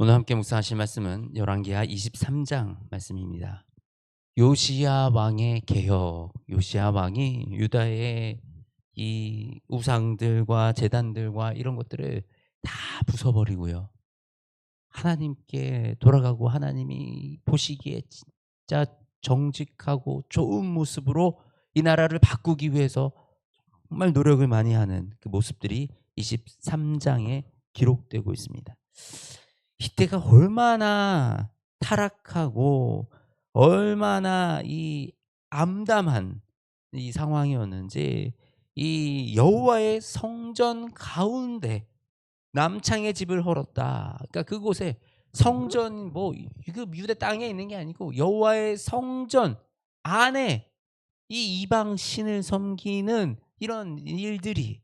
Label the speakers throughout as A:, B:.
A: 오늘 함께 묵상하실 말씀은 열왕기하 23장 말씀입니다. 요시야 왕의 개혁. 요시야 왕이 유다의 이 우상들과 제단들과 이런 것들을 다 부숴버리고요, 하나님께 돌아가고 하나님이 보시기에 진짜 정직하고 좋은 모습으로 이 나라를 바꾸기 위해서 정말 노력을 많이 하는 그 모습들이 23장에 기록되고 있습니다. 이때가 얼마나 타락하고 얼마나 이 암담한 이 상황이었는지, 이 여호와의 성전 가운데 남창의 집을 헐었다. 그러니까 그곳에 성전, 뭐 이거 유대 땅에 있는 게 아니고 여호와의 성전 안에 이 이방 신을 섬기는 이런 일들이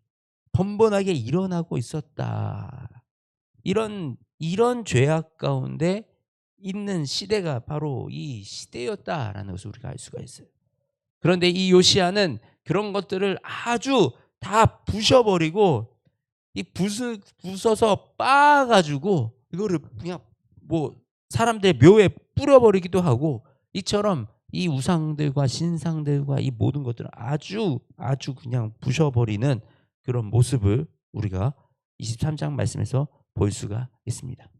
A: 번번하게 일어나고 있었다. 이런 죄악 가운데 있는 시대가 바로 이 시대였다라는 것을 우리가 알 수가 있어요. 그런데 이 요시야는 그런 것들을 아주 다 부셔버리고, 이 부숴서 빻아가지고 이거를 그냥 뭐 사람들의 묘에 뿌려버리기도 하고, 이처럼 이 우상들과 신상들과 이 모든 것들을 아주 그냥 부셔버리는 그런 모습을 우리가 23장 말씀에서 볼 수가 있습니다.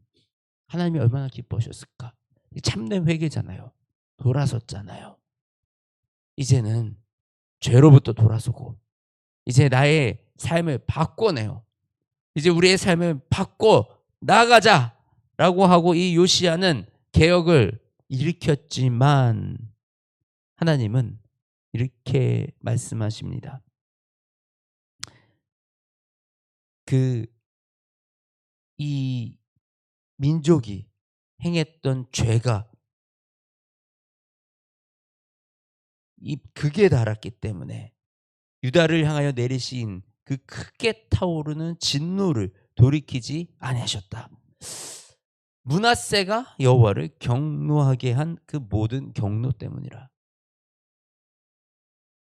A: 하나님이 얼마나 기뻐하셨을까? 참된 회개잖아요. 돌아섰잖아요. 이제는 죄로부터 돌아서고 이제 나의 삶을 바꿔내요. 이제 우리의 삶을 바꿔 나가자라고 하고 이 요시야는 개혁을 일으켰지만, 하나님은 이렇게 말씀하십니다. 이 민족이 행했던 죄가 이 극에 달았기 때문에 유다를 향하여 내리신 그 크게 타오르는 진노를 돌이키지 아니하셨다. 므낫세가 여호와를 경노하게 한 그 모든 경노 때문이라.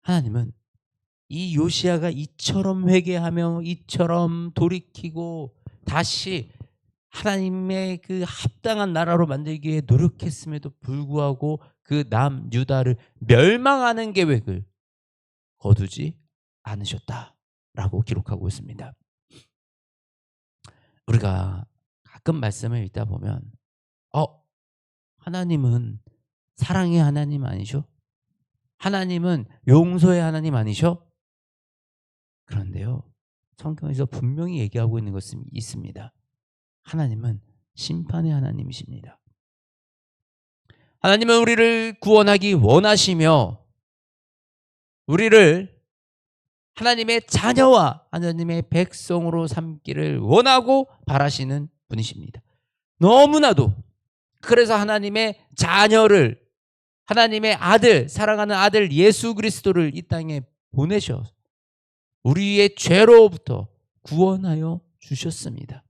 A: 하나님은 이 요시야가 이처럼 회개하며 이처럼 돌이키고 다시 하나님의 그 합당한 나라로 만들기 위해 노력했음에도 불구하고 그 남유다를 멸망하는 계획을 거두지 않으셨다라고 기록하고 있습니다. 우리가 가끔 말씀을 읽다 보면 하나님은 사랑의 하나님 아니셔? 하나님은 용서의 하나님 아니셔? 그런데요, 성경에서 분명히 얘기하고 있는 것은 있습니다. 하나님은 심판의 하나님이십니다. 하나님은 우리를 구원하기 원하시며 우리를 하나님의 자녀와 하나님의 백성으로 삼기를 원하고 바라시는 분이십니다. 너무나도 그래서 하나님의 자녀를, 하나님의 아들, 사랑하는 아들 예수 그리스도를 이 땅에 보내셔 우리의 죄로부터 구원하여 주셨습니다.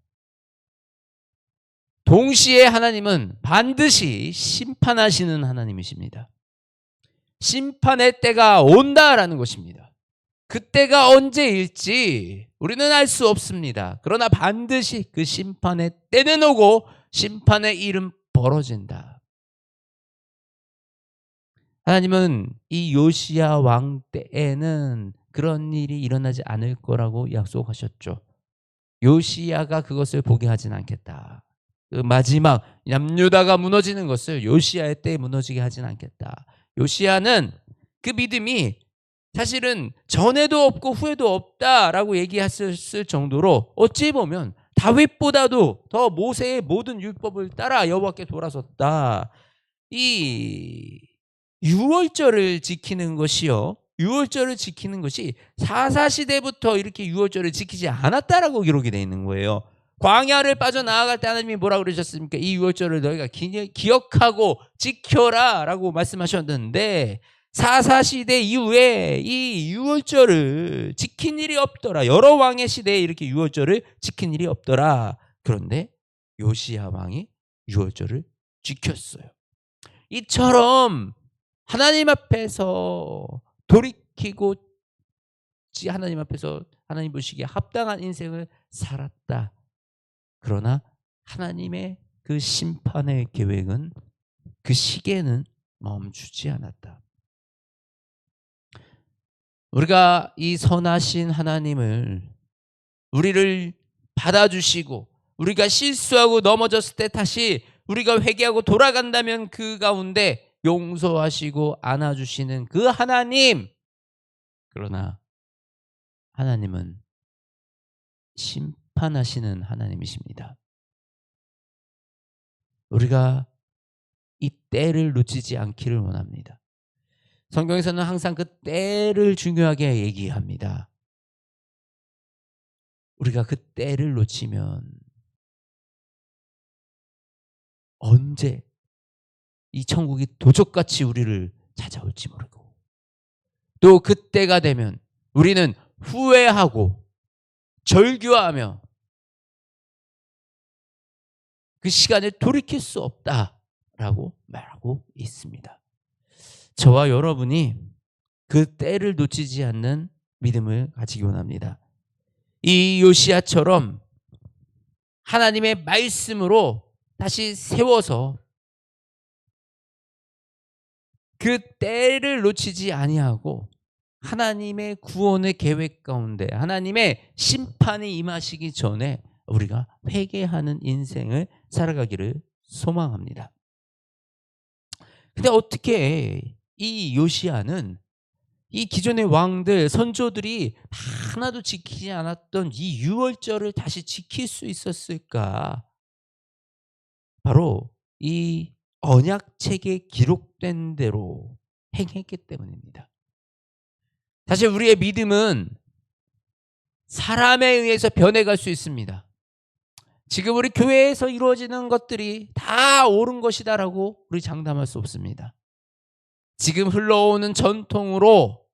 A: 동시에 하나님은 반드시 심판하시는 하나님이십니다. 심판의 때가 온다라는 것입니다. 그때가 언제일지 우리는 알 수 없습니다. 그러나 반드시 그 심판의 때는 오고 심판의 일은 벌어진다. 하나님은 이 요시야 왕 때에는 그런 일이 일어나지 않을 거라고 약속하셨죠. 요시야가 그것을 보게 하진 않겠다. 그 마지막 남유다가 무너지는 것을 요시야의 때에 무너지게 하진 않겠다. 요시야는 그 믿음이 사실은 전에도 없고 후에도 없다라고 얘기했을 정도로 어찌 보면 다윗보다도 더 모세의 모든 율법을 따라 여호와께 돌아섰다. 이 유월절을 지키는 것이요, 유월절을 지키는 것이 사사시대부터 이렇게 유월절을 지키지 않았다라고 기록이 되어 있는 거예요. 광야를 빠져나아갈 때 하나님이 뭐라고 그러셨습니까? 이 유월절을 너희가 기억하고 지켜라 라고 말씀하셨는데, 사사시대 이후에 이 유월절을 지킨 일이 없더라. 여러 왕의 시대에 이렇게 유월절을 지킨 일이 없더라. 그런데 요시야 왕이 유월절을 지켰어요. 이처럼 하나님 앞에서 돌이키고 하나님 앞에서 하나님 보시기에 합당한 인생을 살았다. 그러나 하나님의 그 심판의 계획은 그 시계는 멈추지 않았다. 우리가 이 선하신 하나님을 우리를 받아주시고 우리가 실수하고 넘어졌을 때 다시 우리가 회개하고 돌아간다면 그 가운데 용서하시고 안아주시는 그 하나님. 그러나 하나님은 심판하시는 하나님이십니다. 우리가 이 때를 놓치지 않기를 원합니다. 성경에서는 항상 그 때를 중요하게 얘기합니다. 우리가 그 때를 놓치면 언제 이 천국이 도적같이 우리를 찾아올지 모르고 또 그때가 되면 우리는 후회하고 절규하며 그 시간을 돌이킬 수 없다라고 말하고 있습니다. 저와 여러분이 그 때를 놓치지 않는 믿음을 가지기 원합니다. 이 요시야처럼 하나님의 말씀으로 다시 세워서 그 때를 놓치지 아니하고 하나님의 구원의 계획 가운데 하나님의 심판이 임하시기 전에 우리가 회개하는 인생을 살아가기를 소망합니다. 근데 어떻게 이 요시야는 이 기존의 왕들, 선조들이 하나도 지키지 않았던 이 유월절을 다시 지킬 수 있었을까? 바로 이 언약책에 기록된 대로 행했기 때문입니다. 사실 우리의 믿음은 사람에 의해서 변해갈 수 있습니다. 지금 우리 교회에서 이루어지는 것들이 다 옳은 것이다라고 우리 장담할 수 없습니다. 지금 흘러오는 전통으로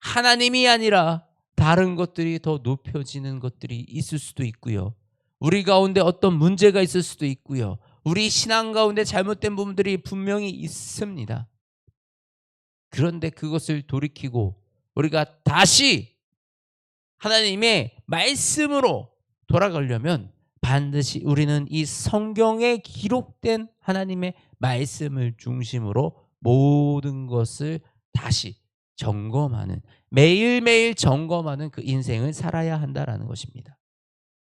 A: 하나님이 아니라 다른 것들이 더 높여지는 것들이 있을 수도 있고요. 우리 가운데 어떤 문제가 있을 수도 있고요. 우리 신앙 가운데 잘못된 부분들이 분명히 있습니다. 그런데 그것을 돌이키고 우리가 다시 하나님의 말씀으로 돌아가려면 반드시 우리는 이 성경에 기록된 하나님의 말씀을 중심으로 모든 것을 다시 점검하는, 매일매일 점검하는 그 인생을 살아야 한다라는 것입니다.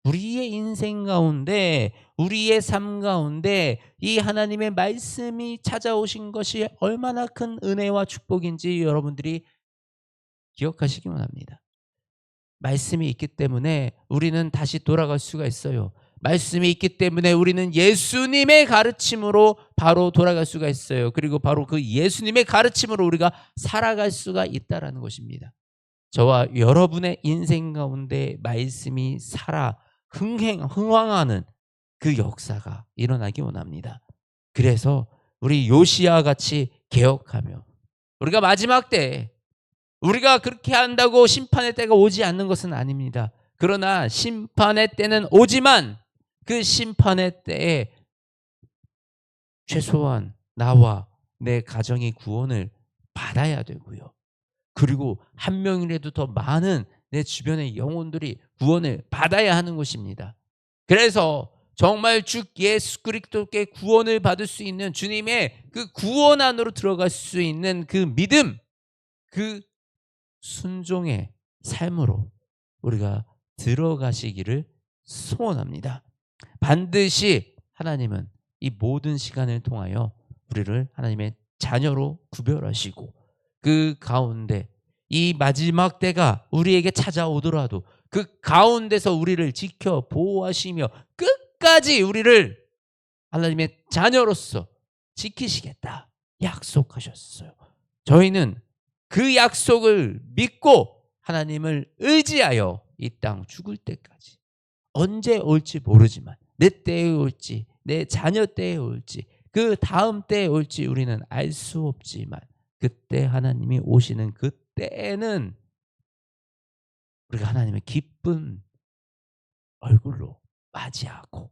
A: 우리의 인생 가운데, 우리의 삶 가운데 이 하나님의 말씀이 찾아오신 것이 얼마나 큰 은혜와 축복인지 여러분들이 기억하시기만 합니다. 말씀이 있기 때문에 우리는 다시 돌아갈 수가 있어요. 말씀이 있기 때문에 우리는 예수님의 가르침으로 바로 돌아갈 수가 있어요. 그리고 바로 그 예수님의 가르침으로 우리가 살아갈 수가 있다는 것입니다. 저와 여러분의 인생 가운데 말씀이 살아 흥황하는 그 역사가 일어나기 원합니다. 그래서 우리 요시야 같이 개혁하며 우리가 마지막 때에 우리가 그렇게 한다고 심판의 때가 오지 않는 것은 아닙니다. 그러나 심판의 때는 오지만 그 심판의 때에 최소한 나와 내 가정이 구원을 받아야 되고요. 그리고 한 명이라도 더 많은 내 주변의 영혼들이 구원을 받아야 하는 것입니다. 그래서 정말 주 예수 그리스도께 구원을 받을 수 있는 주님의 그 구원 안으로 들어갈 수 있는 그 믿음, 그 순종의 삶으로 우리가 들어가시기를 소원합니다. 반드시 하나님은 이 모든 시간을 통하여 우리를 하나님의 자녀로 구별하시고 그 가운데 이 마지막 때가 우리에게 찾아오더라도 그 가운데서 우리를 지켜 보호하시며 끝까지 우리를 하나님의 자녀로서 지키시겠다 약속하셨어요. 저희는 그 약속을 믿고 하나님을 의지하여 이 땅 죽을 때까지 언제 올지 모르지만 내 때에 올지 내 자녀 때에 올지 그 다음 때에 올지 우리는 알 수 없지만 그때 하나님이 오시는 그때에는 우리가 하나님의 기쁜 얼굴로 맞이하고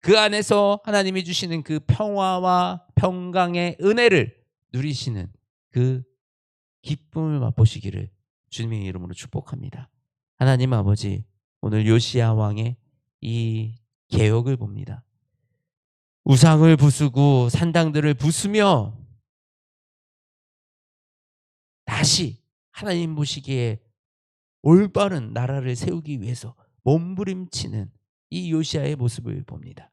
A: 그 안에서 하나님이 주시는 그 평화와 평강의 은혜를 누리시는 그 기쁨을 맛보시기를 주님의 이름으로 축복합니다. 하나님 아버지, 오늘 요시야 왕의 이 개혁을 봅니다. 우상을 부수고 산당들을 부수며 다시 하나님 보시기에 올바른 나라를 세우기 위해서 몸부림치는 이 요시야의 모습을 봅니다.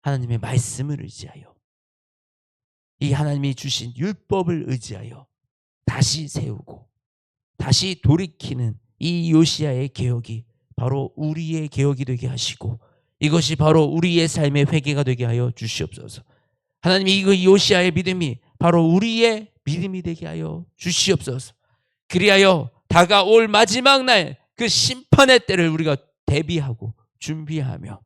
A: 하나님의 말씀을 의지하여, 이 하나님이 주신 율법을 의지하여 다시 세우고 다시 돌이키는 이 요시야의 개혁이 바로 우리의 개혁이 되게 하시고, 이것이 바로 우리의 삶의 회개가 되게 하여 주시옵소서. 하나님이 이 요시야의 믿음이 바로 우리의 믿음이 되게 하여 주시옵소서. 그리하여 다가올 마지막 날 그 심판의 때를 우리가 대비하고 준비하며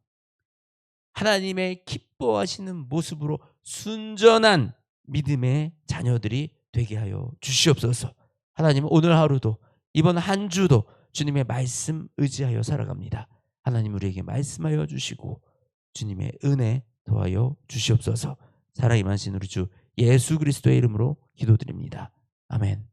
A: 하나님의 기뻐하시는 모습으로 순전한 믿음의 자녀들이 되게 하여 주시옵소서. 하나님, 오늘 하루도, 이번 한 주도 주님의 말씀 의지하여 살아갑니다. 하나님, 우리에게 말씀하여 주시고 주님의 은혜 더하여 주시옵소서. 살아 임하신 우리 주 예수 그리스도의 이름으로 기도드립니다. 아멘.